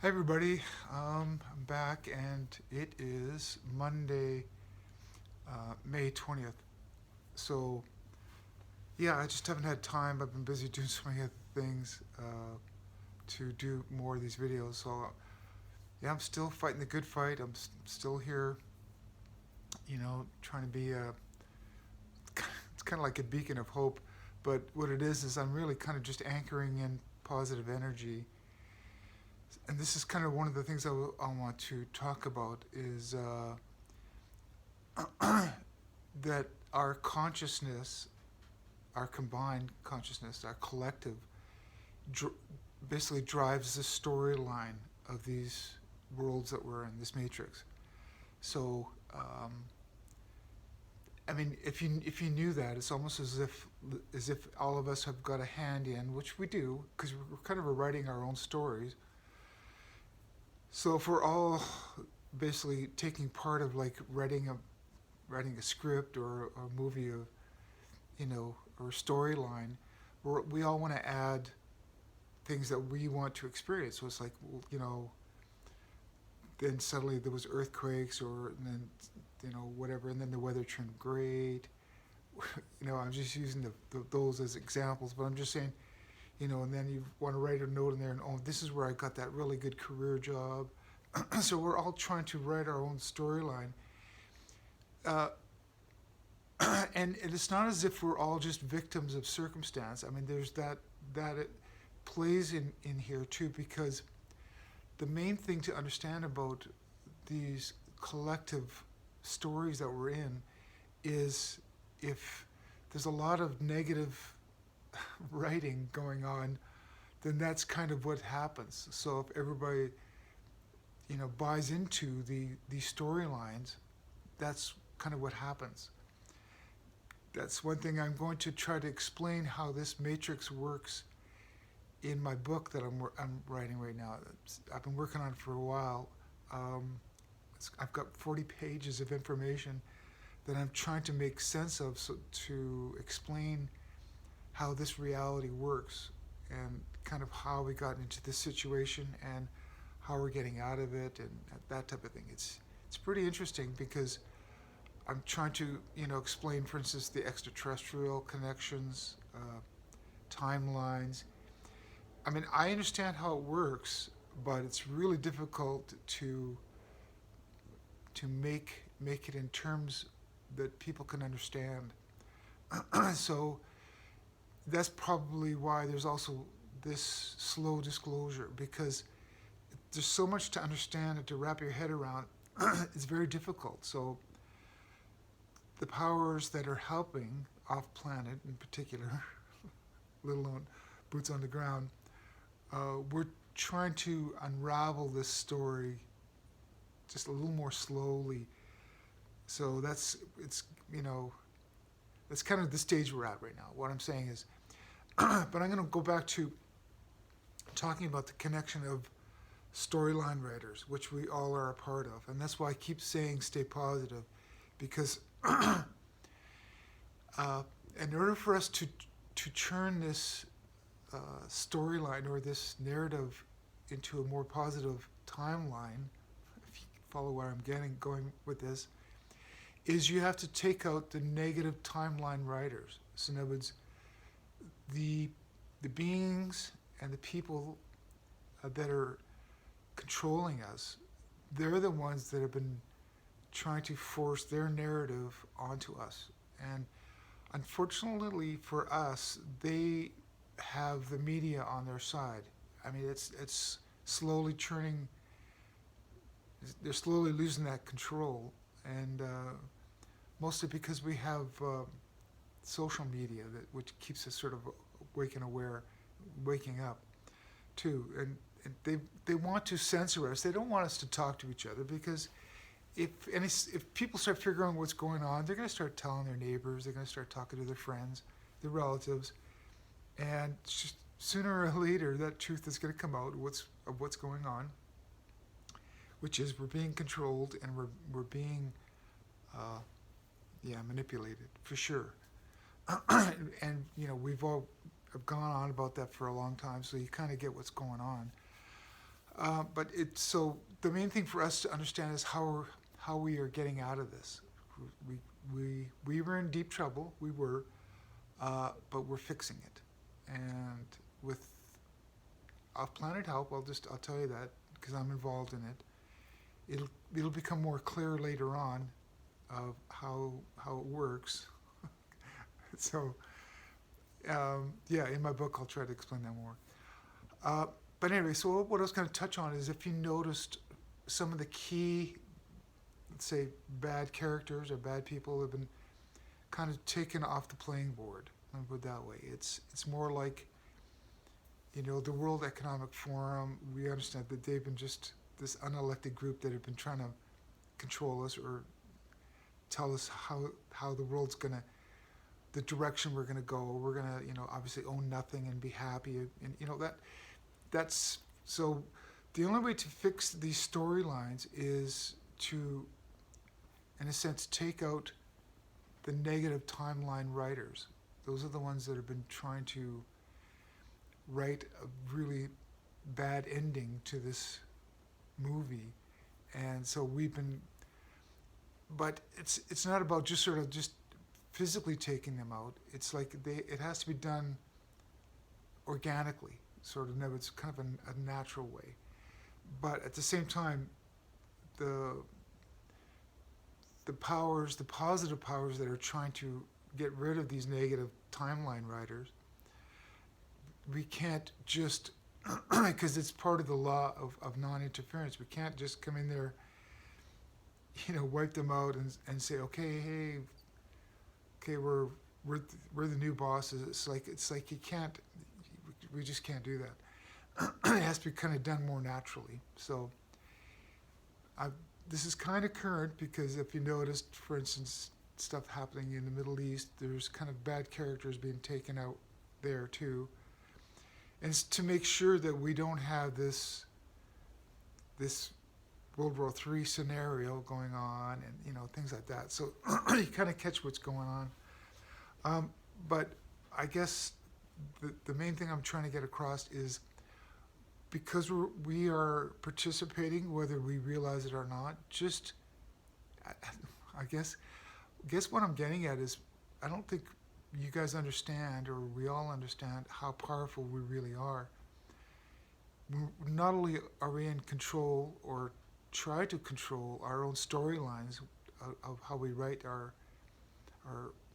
Hi everybody, I'm back and it is Monday, May 20th. So yeah, I just haven't had time. I've been busy doing so many other things to do more of these videos. So yeah, I'm still fighting the good fight. Still here, trying to be it's kind of like a beacon of hope. But what it is I'm really kind of just anchoring in positive energy. And this is kind of one of the things I want to talk about is that our consciousness, our combined consciousness, our collective, dr- basically drives the storyline of these worlds that we're in, this matrix. So, I mean, if you knew that, it's almost as if all of us have got a hand in, which we do, because we're kind of writing our own stories. So if we're all basically taking part of like writing a script or a movie of or a storyline, we all want to add things that we want to experience. So it's like, then suddenly there was earthquakes, or and then whatever, and then the weather turned great. I'm just using those as examples, but I'm just saying, and then you want to write a note in there, and oh, this is where I got that really good career job. So we're all trying to write our own storyline. Uh, and it's not as if we're all just victims of circumstance. I mean, there's that it plays in here too, because the main thing to understand about these collective stories that we're in is if there's a lot of negative writing going on, then that's kind of what happens. So if everybody buys into these storylines, that's kind of what happens. That's one thing I'm going to try to explain how this matrix works in my book that I'm writing right now. I've been working on it for a while. I've got 40 pages of information that I'm trying to make sense of, so to explain how this reality works and kind of how we got into this situation and how we're getting out of it and that type of thing. It's pretty interesting because I'm trying to explain, for instance, the extraterrestrial connections, timelines. I mean, I understand how it works, but it's really difficult to make it in terms that people can understand. So that's probably why there's also this slow disclosure, because there's so much to understand and to wrap your head around. It's very difficult. So the powers that are helping off planet in particular, let alone boots on the ground, we're trying to unravel this story just a little more slowly. So that's kind of the stage we're at right now. What I'm saying is, but I'm going to go back to talking about the connection of storyline writers, which we all are a part of, and that's why I keep saying stay positive, because in order for us to turn this storyline or this narrative into a more positive timeline, if you follow where I'm going with this, is you have to take out the negative timeline writers. So in other words, the beings and the people that are controlling us, they're the ones that have been trying to force their narrative onto us. And unfortunately for us, they have the media on their side. I mean, it's slowly turning. They're slowly losing that control, and mostly because we have social media which keeps us sort of waking up too, and they want to censor us. They don't want us to talk to each other, because if people start figuring out what's going on, they're going to start telling their neighbors. They're going to start talking to their friends, their relatives, and just sooner or later that truth is going to come out of what's going on, which is we're being controlled and we're being manipulated for sure. And we've all have gone on about that for a long time, so you kind of get what's going on. But it's so the main thing for us to understand is how we are getting out of this. We we were in deep trouble. We were, but we're fixing it, and with off-planet help, I'll tell you that because I'm involved in it. It'll become more clear later on of how it works. So yeah, in my book I'll try to explain that more. Uh, but anyway, so what I was going to touch on is if you noticed some of the key, let's say, bad characters or bad people have been kind of taken off the playing board. Let me put it that way. It's more like, the World Economic Forum. We understand that they've been just this unelected group that have been trying to control us or tell us how the world's gonna, the direction we're gonna go. We're gonna, obviously own nothing and be happy, and that's so. The only way to fix these storylines is to, in a sense, take out the negative timeline writers. Those are the ones that have been trying to write a really bad ending to this movie, and so we've been. But it's not about just sort of just physically taking them out. It's like it has to be done organically, sort of. No, it's kind of a natural way. But at the same time, the powers, the positive powers that are trying to get rid of these negative timeline writers, we can't just, because it's part of the law of non-interference, we can't just come in there, wipe them out and say, okay, hey, okay, we're the new bosses. It's like you can't, we just can't do that. It has to be kind of done more naturally. So this is kind of current because if you noticed, for instance, stuff happening in the Middle East, there's kind of bad characters being taken out there too. And it's to make sure that we don't have this World War III scenario going on and, things like that. So you kind of catch what's going on. But I guess the main thing I'm trying to get across is because we are participating, whether we realize it or not, just, I guess what I'm getting at is I don't think you guys understand, or we all understand, how powerful we really are. Not only are we in control or try to control our own storylines of how we write our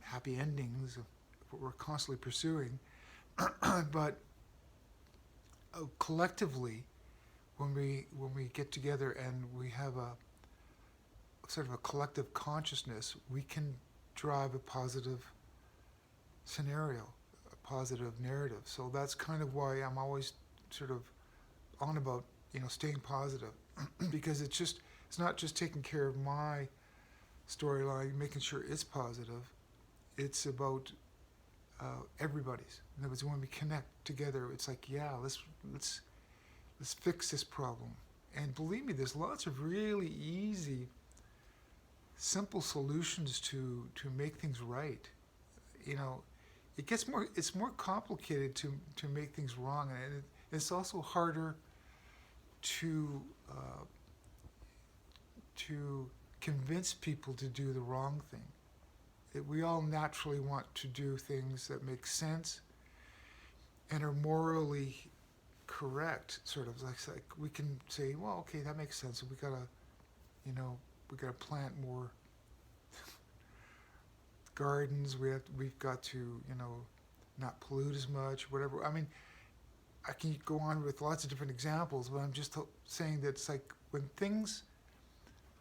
happy endings of what we're constantly pursuing, but collectively, when we get together and we have a sort of a collective consciousness, we can drive a positive scenario, a positive narrative. So that's kind of why I'm always sort of on about staying positive, because it's not just taking care of my storyline, making sure it's positive. It's about everybody's. In other words, when we connect together, it's like, yeah, let's fix this problem. And believe me, there's lots of really easy, simple solutions to make things right. It's more complicated to make things wrong, and it's also harder to convince people to do the wrong thing. We all naturally want to do things that make sense and are morally correct. Sort of like we can say, well, okay, that makes sense. We gotta plant more gardens. We've got to not pollute as much. Whatever. I mean, I can go on with lots of different examples, but I'm just saying that it's like when things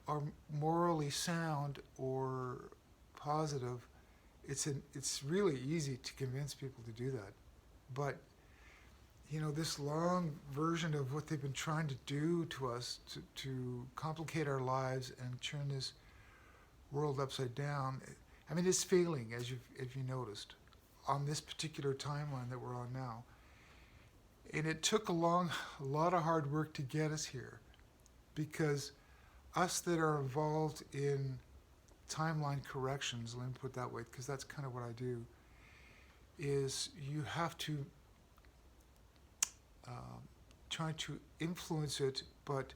are morally sound or positive, it's really easy to convince people to do that. But this long version of what they've been trying to do to us to complicate our lives and turn this world upside down, I mean, it's failing, as you noticed, on this particular timeline that we're on now. And it took a lot of hard work to get us here, because us that are involved in timeline corrections, let me put it that way, because that's kind of what I do, is you have to trying to influence it, but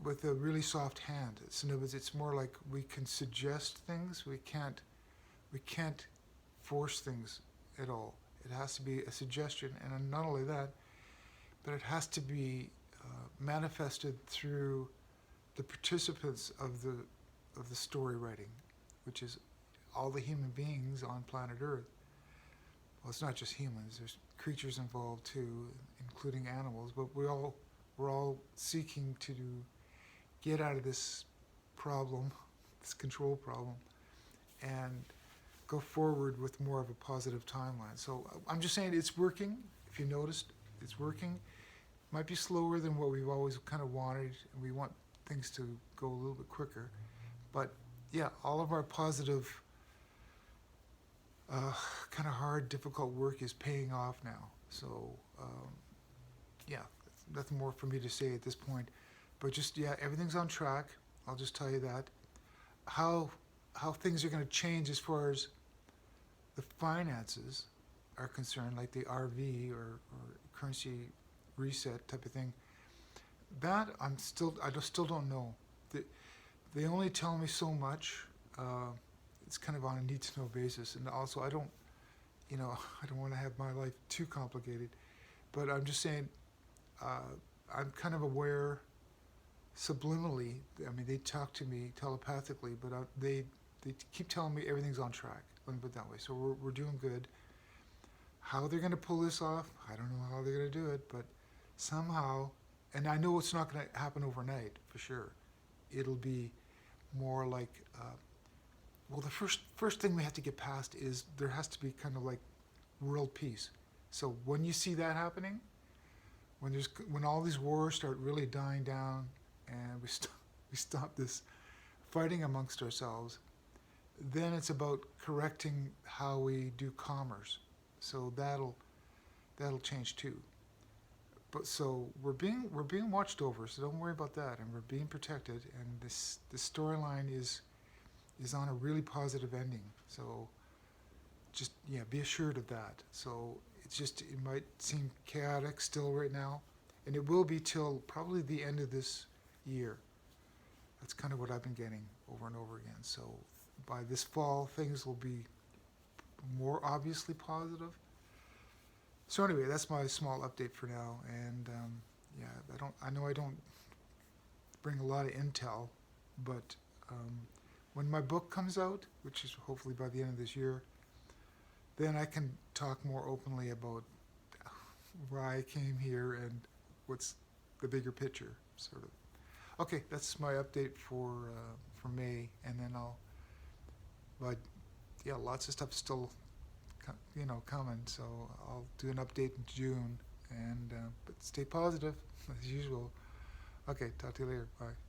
with a really soft hand. In other words, it's more like we can suggest things. We can't force things at all. It has to be a suggestion, and not only that, but it has to be manifested through the participants of the story writing, which is all the human beings on planet Earth. Well, it's not just humans. There's creatures involved too, including animals. But we're all seeking to get out of this problem, this control problem, and go forward with more of a positive timeline. So I'm just saying it's working. If you noticed, it's working. Might be slower than what we've always kind of wanted, and we want things to go a little bit quicker. But yeah, all of our positive, kind of hard, difficult work is paying off now. So yeah, nothing more for me to say at this point. But just, yeah, everything's on track. I'll just tell you that. How things are going to change as far as the finances are concerned, like the RV or currency reset type of thing, that I still don't know. They only tell me so much. It's kind of on a need-to-know basis, and also I don't want to have my life too complicated. But I'm just saying, I'm kind of aware subliminally. I mean, they talk to me telepathically, but they keep telling me everything's on track. Let me put it that way. So we're doing good. How they're going to pull this off, I don't know how they're going to do it, but somehow, and I know it's not going to happen overnight for sure. It'll be more like, well, the first thing we have to get past is there has to be kind of like world peace. So when you see that happening, when all these wars start really dying down, and we stop this fighting amongst ourselves, then it's about correcting how we do commerce. So that'll change too. But so we're being watched over, so don't worry about that, and we're being protected. And this storyline is on a really positive ending. So just, yeah, be assured of that. So it might seem chaotic still right now, and it will be till probably the end of this year. That's kind of what I've been getting over and over again. So by this fall, things will be more obviously positive. So anyway, that's my small update for now. And yeah, I know I don't bring a lot of intel, but when my book comes out, which is hopefully by the end of this year, then I can talk more openly about why I came here and what's the bigger picture, sort of. Okay, that's my update for May, and then but yeah, lots of stuff still, coming. So I'll do an update in June, and but stay positive as usual. Okay, talk to you later. Bye.